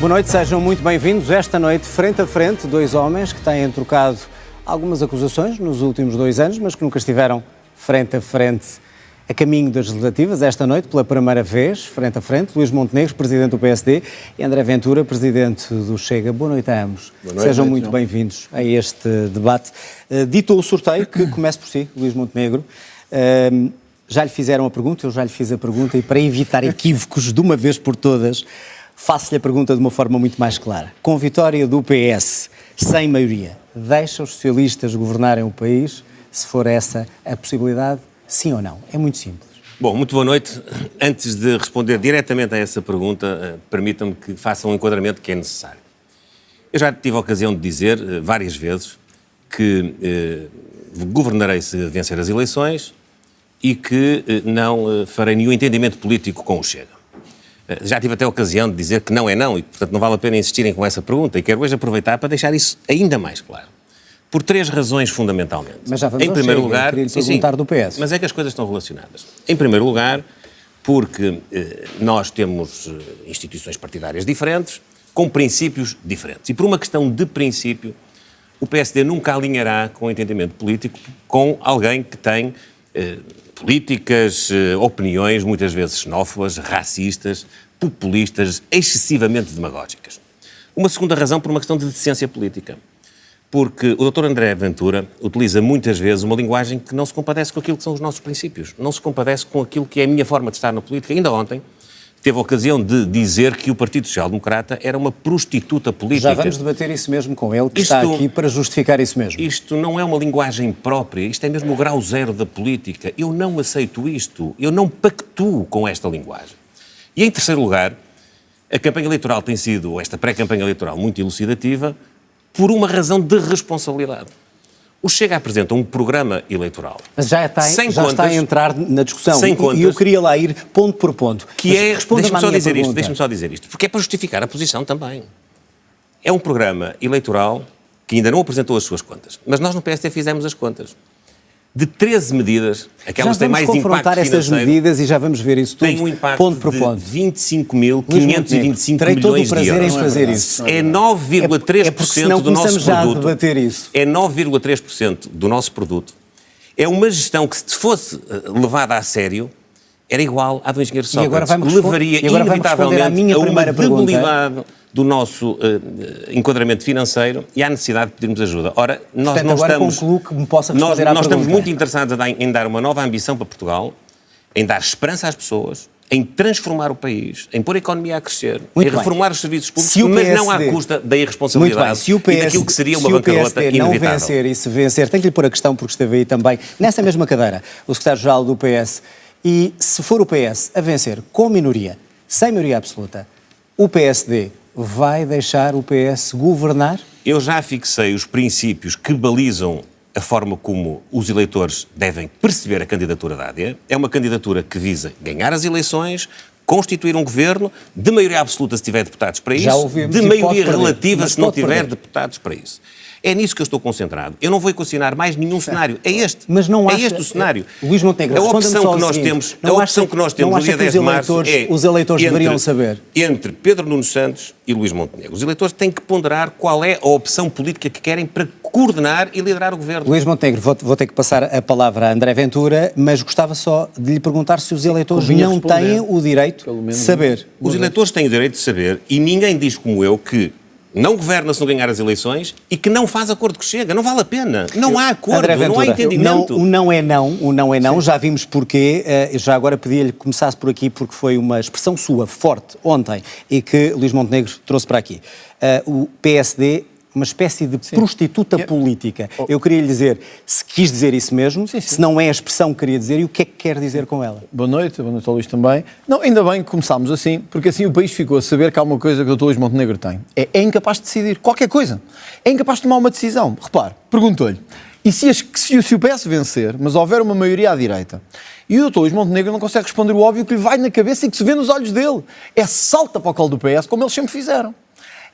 Boa noite, sejam muito bem-vindos. Esta noite, frente a frente, dois homens que têm trocado algumas acusações nos últimos 2 anos, mas que nunca estiveram frente a frente a caminho das legislativas. Esta noite, pela primeira vez, frente a frente, Luís Montenegro, presidente do PSD, e André Ventura, presidente do Chega. Boa noite a ambos. Boa noite, sejam muito bem-vindos a este debate. Dito o sorteio, que comece por si, Luís Montenegro. Já lhe fizeram a pergunta, eu já lhe fiz a pergunta, e para evitar equívocos de uma vez por todas, faço-lhe a pergunta de uma forma muito mais clara. Com vitória do PS, sem maioria, deixa os socialistas governarem o país? Se for essa a possibilidade, sim ou não? É muito simples. Bom, muito boa noite. Antes de responder diretamente a essa pergunta, permitam-me que faça um enquadramento que é necessário. Eu já tive a ocasião de dizer várias vezes que governarei se vencer as eleições e que não farei nenhum entendimento político com o Chega. Já tive até a ocasião de dizer que não é não e, portanto, não vale a pena insistirem com essa pergunta, e quero hoje aproveitar para deixar isso ainda mais claro. Por 3 razões, fundamentalmente. Mas já vamos em primeiro Chega, lugar, queria-lhe perguntar do PS. Mas é que as coisas estão relacionadas. Em primeiro lugar, porque nós temos instituições partidárias diferentes, com princípios diferentes. E por uma questão de princípio, o PSD nunca alinhará com o entendimento político com alguém que tem políticas, opiniões, muitas vezes xenófobas, racistas, populistas, excessivamente demagógicas. Uma segunda razão, por uma questão de decência política. Porque o Dr. André Ventura utiliza muitas vezes uma linguagem que não se compadece com aquilo que são os nossos princípios, não se compadece com aquilo que é a minha forma de estar na política. Ainda ontem teve a ocasião de dizer que o Partido Social Democrata era uma prostituta política. Já vamos debater isso mesmo com ele, que está aqui para justificar isso mesmo. Isto não é uma linguagem própria, isto é mesmo o grau zero da política. Eu não aceito isto, eu não pactuo com esta linguagem. E em terceiro lugar, a campanha eleitoral tem sido, ou esta pré-campanha eleitoral, muito elucidativa, por uma razão de responsabilidade. O Chega apresenta um programa eleitoral. Mas já está a entrar na discussão. Sem contas, e eu queria lá ir ponto por ponto. Deixa-me só dizer isto, porque é para justificar a posição também. É um programa eleitoral que ainda não apresentou as suas contas. Mas nós no PSD fizemos as contas. De 13 medidas, aquelas que têm mais impacto financeiro... Já vamos confrontar essas medidas e já vamos ver isso tudo, tem um impacto ponto por ponto. De 25.525 milhões de euros. Em fazer isso. É 9,3% do nosso produto. É 9,3% do nosso produto. É uma gestão que, se fosse levada a sério, era igual à do engenheiro Sócrates. Levaria inevitavelmente a uma debilidade do nosso enquadramento financeiro e à necessidade de pedirmos ajuda. Ora, nós não estamos... concluo que me possa responder à pergunta. Nós estamos muito interessados em dar uma nova ambição para Portugal, em dar esperança às pessoas, em transformar o país, em pôr a economia a crescer, em reformar os serviços públicos, mas não à custa da irresponsabilidade e daquilo que seria uma bancarrota inevitável. Se o PSD não vencer e se vencer, tenho que lhe pôr a questão, porque esteve aí também, nessa mesma cadeira, o secretário-geral do PS, e se for o PS a vencer com minoria, sem maioria absoluta, o PSD vai deixar o PS governar? Eu já fixei os princípios que balizam a forma como os eleitores devem perceber a candidatura da AD. É uma candidatura que visa ganhar as eleições, constituir um governo, de maioria absoluta se tiver deputados para isso, de maioria relativa se não tiver deputados para isso. É nisso que eu estou concentrado. Eu não vou equacionar mais nenhum cenário. É este. Mas não é este o cenário. Luís Montenegro, a opção que nós temos, no dia 10 de março é os eleitores deveriam saber. Entre Pedro Nuno Santos e Luís Montenegro. Os eleitores têm que ponderar qual é a opção política que querem para coordenar e liderar o governo. Luís Montenegro, vou ter que passar a palavra a André Ventura, mas gostava só de lhe perguntar se os eleitores não têm o direito de saber. Os eleitores têm o direito de saber e ninguém diz como eu que não governa se não ganhar as eleições e que não faz acordo que Chega. Não vale a pena. Não há acordo, Ventura, não há entendimento. O não é não, já vimos porquê. Já agora pedia-lhe que começasse por aqui, porque foi uma expressão sua forte ontem e que Luís Montenegro trouxe para aqui. O PSD, uma espécie de prostituta política. Eu queria lhe dizer se quis dizer isso mesmo, se não é a expressão que queria dizer e o que é que quer dizer com ela. Boa noite ao Luís também. Não, ainda bem que começámos assim, porque assim o país ficou a saber que há uma coisa que o Dr. Luís Montenegro tem. É incapaz de decidir qualquer coisa. É incapaz de tomar uma decisão. Repare, perguntou-lhe, e se o PS vencer, mas houver uma maioria à direita, e o Dr. Luís Montenegro não consegue responder o óbvio que lhe vai na cabeça e que se vê nos olhos dele. É salta para o colo do PS, como eles sempre fizeram.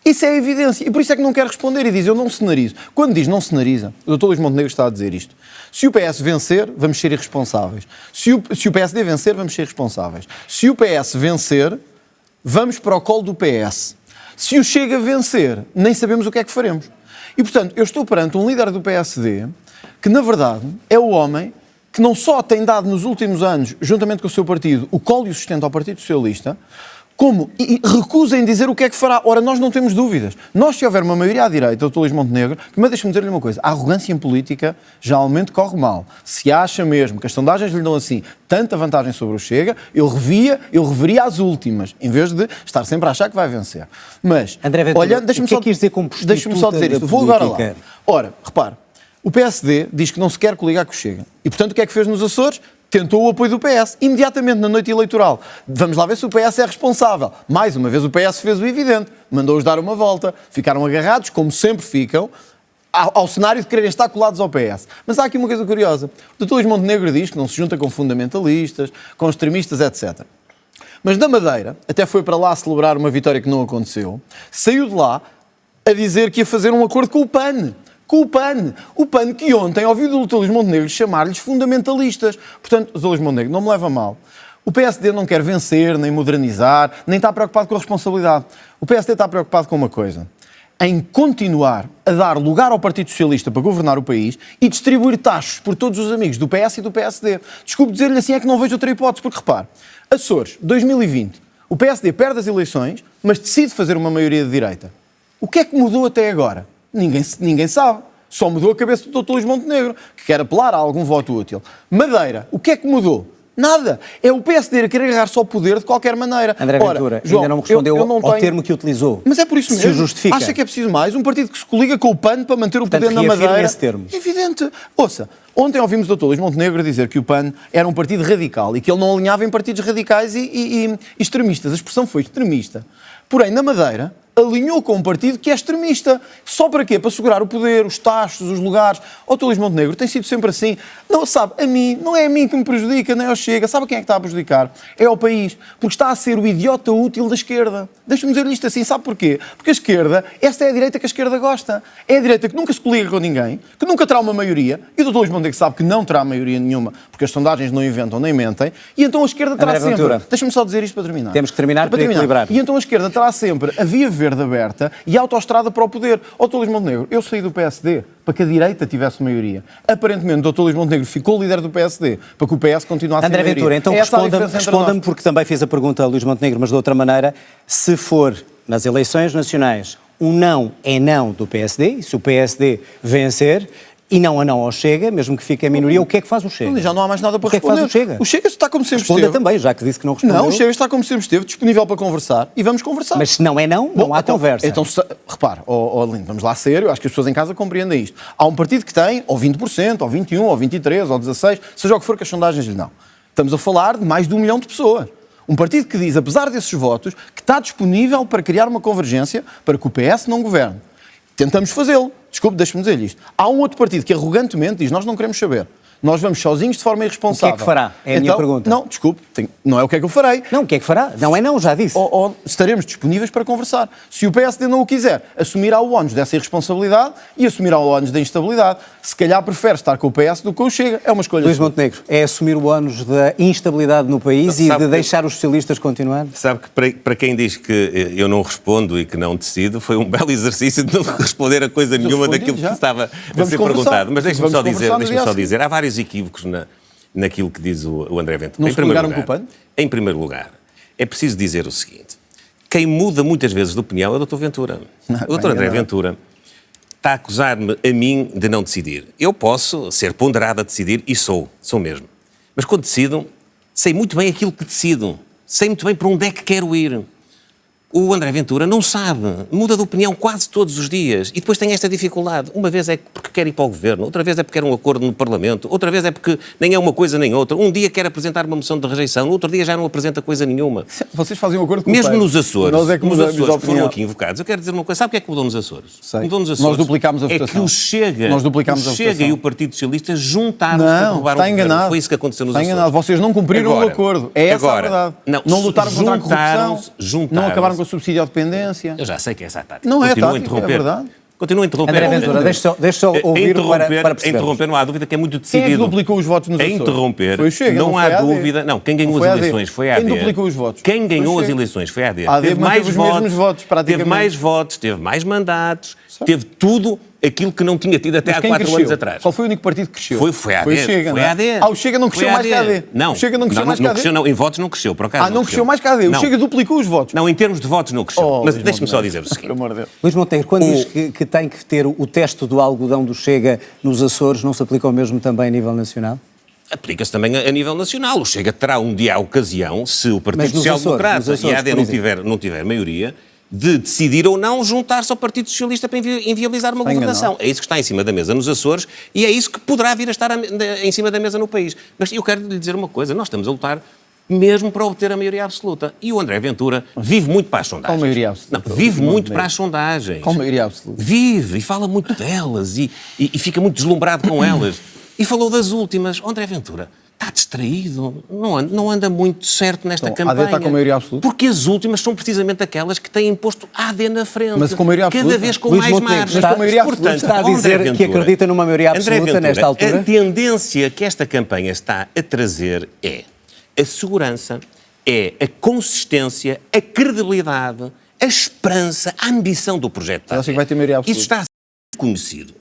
Isso é a evidência. E por isso é que não quer responder e diz, eu não cenarizo. Quando diz não cenariza, o Dr. Luís Montenegro está a dizer isto. Se o PS vencer, vamos ser irresponsáveis. Se o PSD vencer, vamos ser responsáveis. Se o PS vencer, vamos para o colo do PS. Se o Chega vencer, nem sabemos o que é que faremos. E, portanto, eu estou perante um líder do PSD que, na verdade, é o homem que não só tem dado nos últimos anos, juntamente com o seu partido, o colo e o sustento ao Partido Socialista, como recusa em dizer o que é que fará. Ora, nós não temos dúvidas. Nós, se houver uma maioria à direita, Dr. Luís Montenegro, mas deixe-me dizer-lhe uma coisa, a arrogância em política geralmente corre mal. Se acha mesmo que as sondagens lhe dão assim tanta vantagem sobre o Chega, eu reveria as últimas, em vez de estar sempre a achar que vai vencer. Mas, André Ventura, olha, deixe-me o que é que quis dizer com prostituta deixe-me só dizer da isto. Vou agora lá. política? Ora, repare, o PSD diz que não se quer coligar com o Chega. E, portanto, o que é que fez nos Açores? Tentou o apoio do PS, imediatamente na noite eleitoral. Vamos lá ver se o PS é responsável. Mais uma vez o PS fez o evidente, mandou-os dar uma volta, ficaram agarrados, como sempre ficam, ao cenário de quererem estar colados ao PS. Mas há aqui uma coisa curiosa. O Dr. Luís Montenegro diz que não se junta com fundamentalistas, com extremistas, etc. Mas na Madeira, até foi para lá celebrar uma vitória que não aconteceu, saiu de lá a dizer que ia fazer um acordo com o PAN. Com o PAN. O PAN que ontem ouviu o Dr. Luís Montenegro chamar-lhes fundamentalistas. Portanto, Dr. Luís Montenegro, não me leva a mal. O PSD não quer vencer, nem modernizar, nem está preocupado com a responsabilidade. O PSD está preocupado com uma coisa. Em continuar a dar lugar ao Partido Socialista para governar o país e distribuir taxas por todos os amigos do PS e do PSD. Desculpe dizer-lhe assim, é que não vejo outra hipótese, porque repare, Açores, 2020, o PSD perde as eleições, mas decide fazer uma maioria de direita. O que é que mudou até agora? Ninguém sabe. Só mudou a cabeça do Dr. Luís Montenegro, que quer apelar a algum voto útil. Madeira, o que é que mudou? Nada. É o PSD a querer agarrar-se ao poder de qualquer maneira. André Ventura, João, ainda não me respondeu eu não ao termo que utilizou. Mas é por isso Se mesmo. o justifica. Acha que é preciso mais? Um partido que se coliga com o PAN para manter o Portanto, poder na reafirma Madeira. esse termo. Evidente. Ouça, ontem ouvimos o Dr. Luís Montenegro dizer que o PAN era um partido radical e que ele não alinhava em partidos radicais e extremistas. A expressão foi extremista. Porém, na Madeira, alinhou com um partido que é extremista. Só para quê? Para segurar o poder, os taxos, os lugares. O Dr. Luís Montenegro tem sido sempre assim. Não, sabe, a mim, não é a mim que me prejudica, nem ao Chega. Sabe quem é que está a prejudicar? É ao país. Porque está a ser o idiota útil da esquerda. Deixa-me dizer-lhe isto assim, sabe porquê? Porque a esquerda, esta é a direita que a esquerda gosta. É a direita que nunca se coliga com ninguém, que nunca terá uma maioria, e o Dr. Luís Montenegro sabe que não terá maioria nenhuma, porque as sondagens não inventam nem mentem, e então a esquerda terá André sempre... Ventura. Deixa-me só dizer isto para terminar. Temos que terminar para equilibrar. E então a esquerda terá sempre a via verde aberta e a autoestrada para o poder. Ó, Dr. Luís Montenegro, eu saí do PSD para que a direita tivesse maioria. Aparentemente, o Dr. Luís Montenegro ficou líder do PSD para que o PS continuasse a André maioria. Ventura, então responda-me, porque também fiz a pergunta a Luís Montenegro, mas de outra maneira, se for nas eleições nacionais um não é não do PSD, e se o PSD vencer, e não a não ao Chega, mesmo que fique a minoria, o que é que faz o Chega? Já não há mais nada para responder. O que é que faz o Chega? O Chega está como sempre Responda esteve. também, já que disse que não respondeu. Não, o Chega está como sempre esteve, disponível para conversar, e vamos conversar. Mas se não é não, não há conversa. Então, repare, Lindo, vamos lá sério, acho que as pessoas em casa compreendem isto. Há um partido que tem ou 20%, ou 21%, ou 23%, ou 16%, seja o que for que as sondagens lhe dão. Estamos a falar de mais de 1 milhão de pessoas. Um partido que diz, apesar desses votos, que está disponível para criar uma convergência para que o PS não governe. Tentamos fazê-lo. Desculpe, deixe-me dizer isto. Há um outro partido que arrogantemente diz, nós não queremos saber. Nós vamos sozinhos de forma irresponsável. O que é que fará? É a minha pergunta. Não, desculpe, não é o que é que eu farei. Não, o que é que fará? Não é não, já disse. Ou estaremos disponíveis para conversar. Se o PSD não o quiser, assumirá o ónus dessa irresponsabilidade e assumirá o ónus da instabilidade. Se calhar prefere estar com o PS do que com o Chega. É uma escolha. Luís Montenegro, é assumir o ónus da instabilidade no país e de deixar os socialistas continuar? Sabe que para quem diz que eu não respondo e que não decido, foi um belo exercício de não responder a coisa nenhuma daquilo que estava a ser perguntado. Mas deixe-me só dizer, há vários equívocos naquilo que diz o André Ventura. Não se coligaram com o PAN? Em primeiro lugar, é preciso dizer o seguinte: quem muda muitas vezes de opinião é o Dr. Ventura. O Dr. André Ventura está a acusar-me a mim de não decidir. Eu posso ser ponderado a decidir e sou mesmo. Mas quando decido, sei muito bem aquilo que decido. Sei muito bem para onde é que quero ir. O André Ventura não sabe, muda de opinião quase todos os dias e depois tem esta dificuldade. Uma vez é porque quer ir para o governo, outra vez é porque quer um acordo no Parlamento, outra vez é porque nem é uma coisa nem outra. Um dia quer apresentar uma moção de rejeição, no outro dia já não apresenta coisa nenhuma. Vocês fazem um acordo com mesmo o PAN. Nos Açores, Nós é que nos Açores que foram opinião. aqui invocados. Eu quero dizer uma coisa, sabe o que é que mudou nos Açores? Sei. Mudou nos Açores. Nós duplicámos a votação. É que o Chega, e o Partido Socialista juntaram-se para derrubar está o governo. enganado. Foi isso que aconteceu nos Açores. Está enganado. Vocês não cumpriram o acordo. É essa a verdade. Não lutaram contra a corrupção, não acabaram com a subsídio à dependência. Eu já sei que é essa a tática. Não é Continuo tática, a interromper. é verdade. Continua a interromper. André Ventura, deixa só ouvir para perceber. Interromper, não há dúvida que é muito Quem é decidido. que duplicou os votos nos A Açores? interromper, Foi o Chega, não foi há a AD. dúvida. Não, quem ganhou Não foi as a AD. eleições foi a AD. Quem duplicou os votos? Quem Foi o ganhou as Chega. eleições foi a AD. A AD manteve os mesmos votos, praticamente. Teve mais votos, teve mais mandatos, teve tudo aquilo que não tinha tido até Mas há quem 4 cresceu? anos atrás. Qual foi o único partido que cresceu? Foi a AD. Foi o Chega, Foi não é? a AD. Ah, o Chega não cresceu Foi a mais que a AD. Não, O Chega não cresceu mais que a não AD. cresceu, não. Em votos não cresceu, por acaso. Não cresceu mais que a AD. O Não. Chega duplicou os votos. Não, em termos de votos não cresceu. Oh, Mas Luís deixe-me só Montenegro. dizer o Por seguinte. amor de Deus. Luís Monteiro, quando diz que tem que ter o teste do algodão do Chega nos Açores, não se aplica o mesmo também a nível nacional? Aplica-se também a nível nacional. O Chega terá um dia a ocasião, se o Mas Partido nos Social Açores, Democrata nos Açores, e a AD por não tiver maioria, de decidir ou não juntar-se ao Partido Socialista para inviabilizar uma governação. É isso que está em cima da mesa nos Açores e é isso que poderá vir a estar em cima da mesa no país. Mas eu quero lhe dizer uma coisa, nós estamos a lutar mesmo para obter a maioria absoluta. E o André Ventura vive muito para as sondagens. Qual maioria absoluta? Não, vive muito para as sondagens. Qual maioria absoluta? Vive e fala muito delas e fica muito deslumbrado com elas. E falou das últimas. André Ventura está distraído, não anda muito certo nesta Então, campanha. a AD está com maioria absoluta? Porque as últimas são precisamente aquelas que têm imposto a AD na frente. Mas com maioria absoluta? Cada vez com Luís mais Montenegro, margem. está- com maioria absoluta. está a dizer André que Ventura- acredita numa maioria André absoluta Ventura, nesta altura? A tendência que esta campanha está a trazer é a segurança, é a consistência, a credibilidade, a esperança, a ambição do projeto. Você acha que vai ter maioria absoluta? Isso está a ser conhecido.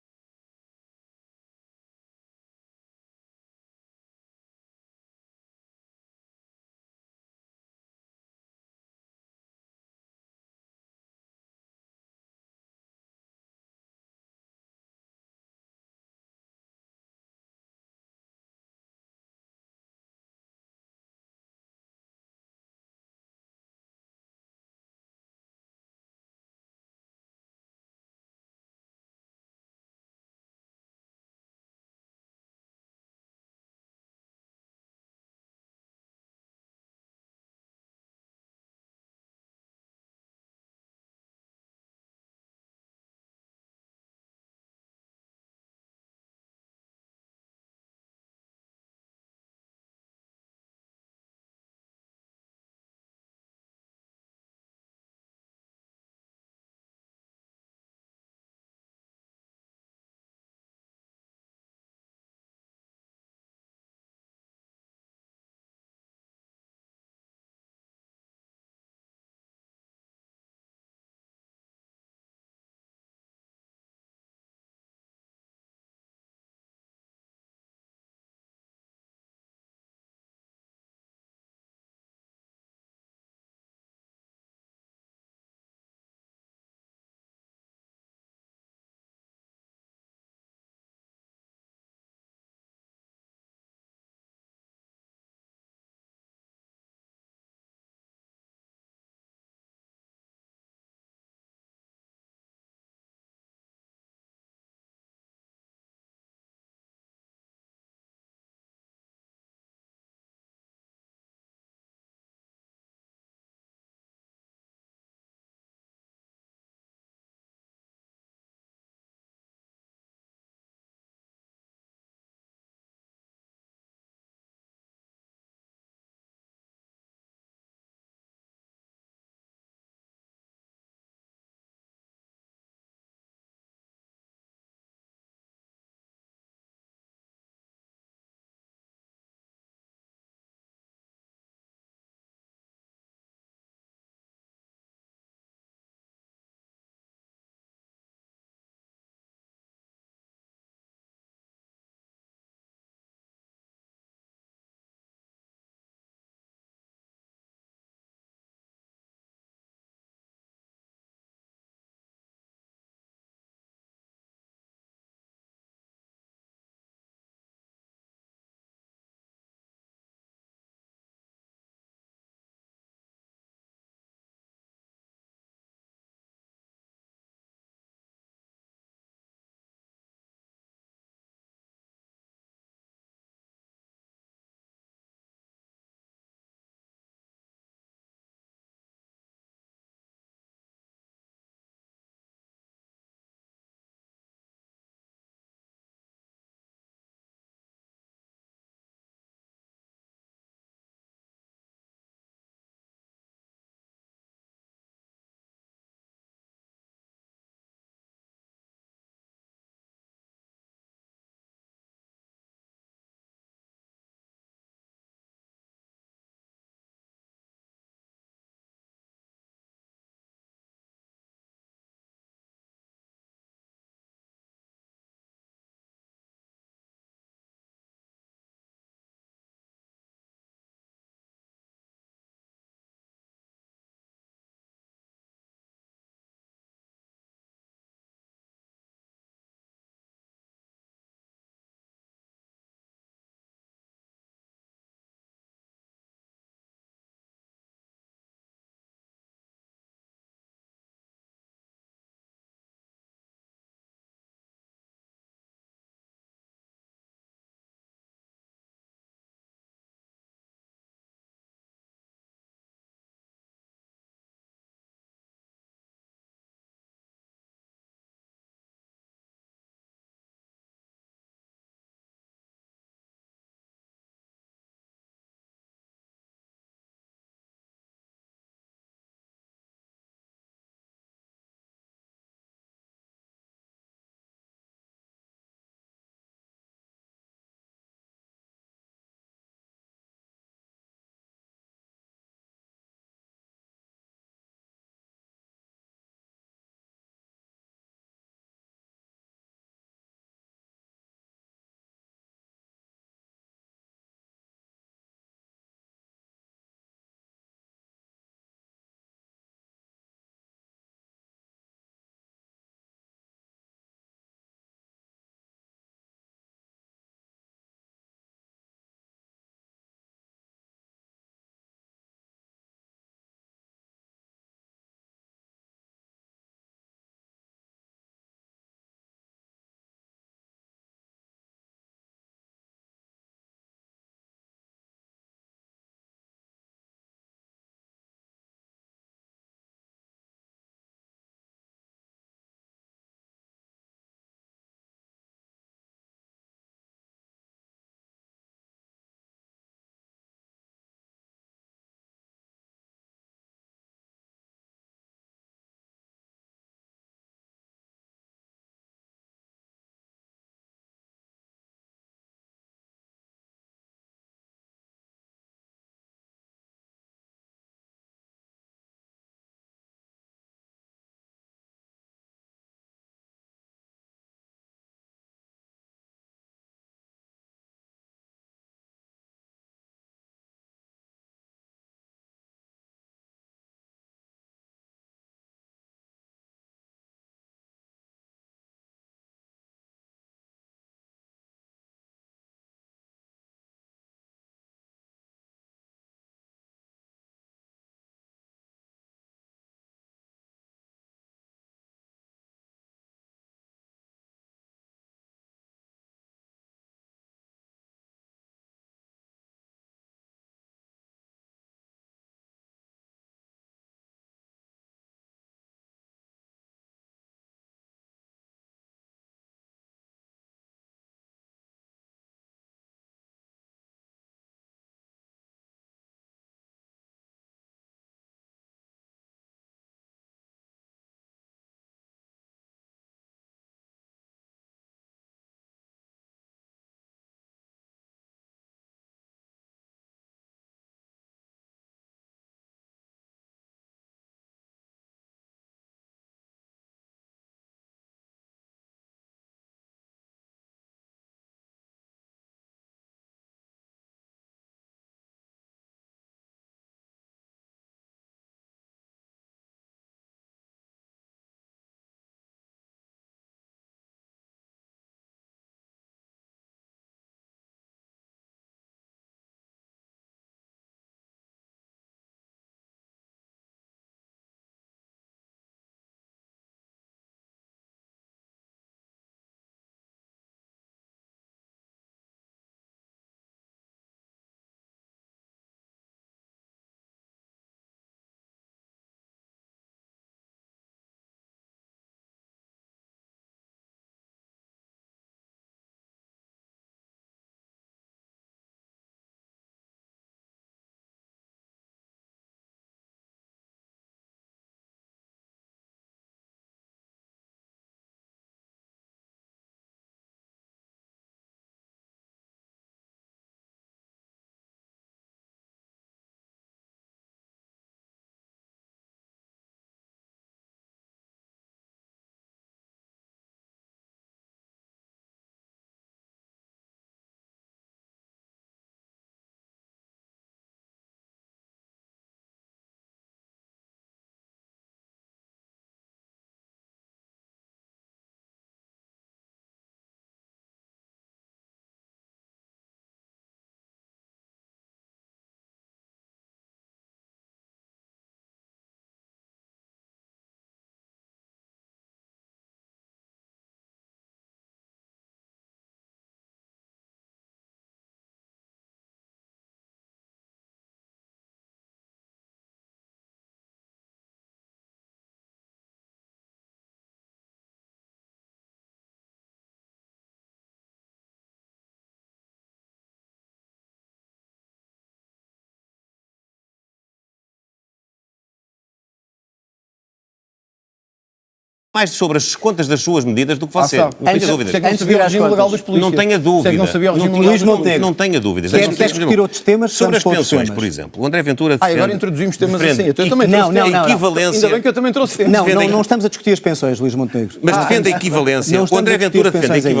mais sobre as contas das suas medidas do que você. sabe. Não tenha Antes- dúvidas. Não Antes de sabia ir o às regime legal contas. dos polícias. Não tenha dúvida. Não sabia o regime Não legal Luís dos Montenegro. Não tenha dúvidas. Quer Deixa-me discutir dizer- outros temas? Sobre as Vamos para outros pensões, temas. por exemplo. O André Ventura defende... Agora introduzimos temas defende assim. Eu também Não, trouxe não, temas. não. equivalência... Ainda bem que eu também trouxe temas. Não, defendem- não estamos a discutir as pensões, Luís Montenegro. Mas defende a equivalência. Não O André estamos a Ventura discutir defende a pensões ainda.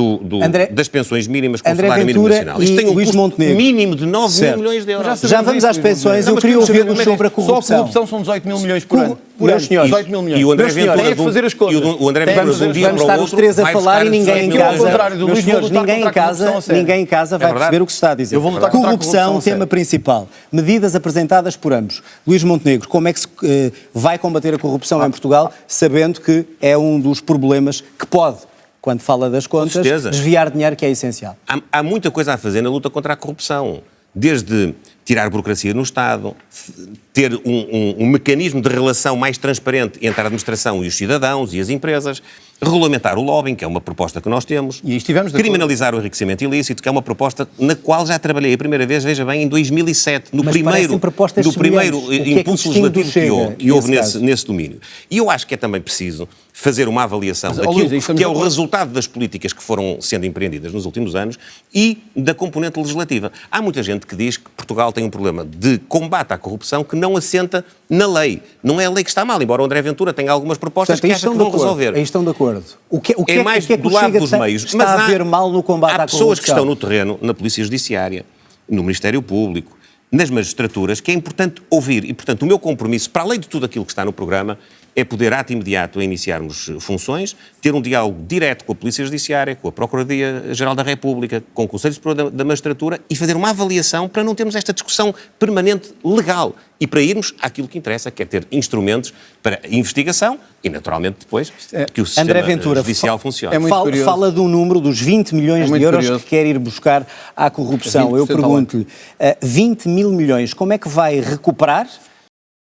equivalência André- das pensões mínimas com o André salário mínimo Ventura nacional. Isto tem um Luís custo Montenegro. mínimo de 9 Certo. mil milhões de euros. Já vamos às pensões. Eu queria ouvi-los sobre a corrupção. Só a corrupção são 18 mil milhões por ano. Por Meus ano. senhores. 18 mil milhões. E o André Meus senhores, Ventura... tem é que fazer as contas. E o André Tem Ventura, que de um fazer- dia Vamos para o estar os outro, três a vai falar buscar e ninguém em 18 ao casa, contrário do meus Luís, vou senhores, lutar ninguém contra em a corrupção casa, a sério. ninguém em casa vai verdade. perceber o que se está a dizer. Eu vou lutar contra a corrupção Corrupção, a sério. tema principal. Medidas apresentadas por ambos. Luís Montenegro, como é que se vai combater a corrupção em Portugal, sabendo que é um dos problemas que pode, quando fala das contas, certeza. desviar dinheiro que é essencial? Há muita coisa a fazer na luta contra a corrupção. Desde tirar burocracia no Estado, ter um mecanismo de relação mais transparente entre a administração e os cidadãos e as empresas, regulamentar o lobbying, que é uma proposta que nós temos, E aí estivemos de acordo. criminalizar o enriquecimento ilícito, que é uma proposta na qual já trabalhei a primeira vez, veja bem, em 2007, no Mas primeiro parecem propostas primeiro semelhantes. O que é que impulso distingue do legislativo Chega, que houve nesse caso? nesse domínio. E eu acho que é também preciso fazer uma avaliação Mas, daquilo Luís, aí estamos que é de o acordo. resultado das políticas que foram sendo empreendidas nos últimos anos e da componente legislativa. Há muita gente que diz que Portugal tem um problema de combate à corrupção que não assenta na lei. Não é a lei que está mal, embora o André Ventura tenha algumas propostas Portanto, que aí acha que estão vão de acordo. resolver. Aí estão de acordo. O que É mais o que é que do o lado Chega dos tem- meios. está a ver mal no combate à há pessoas que corrupção? estão no terreno, na Polícia Judiciária, no Ministério Público, nas magistraturas, que é importante ouvir. E, portanto, o meu compromisso, para além de tudo aquilo que está no programa, é poder, ato imediato, a iniciarmos funções, ter um diálogo direto com a Polícia Judiciária, com a Procuradoria-Geral da República, com o Conselho Superior da Magistratura e fazer uma avaliação para não termos esta discussão permanente legal e para irmos àquilo que interessa, que é ter instrumentos para investigação e, naturalmente, depois que o sistema André Ventura, judicial funcione. é muito curioso. fala do número dos 20 milhões É muito de euros curioso. que quer ir buscar à corrupção. 20% Eu pergunto-lhe, 20 mil milhões, como é que vai recuperar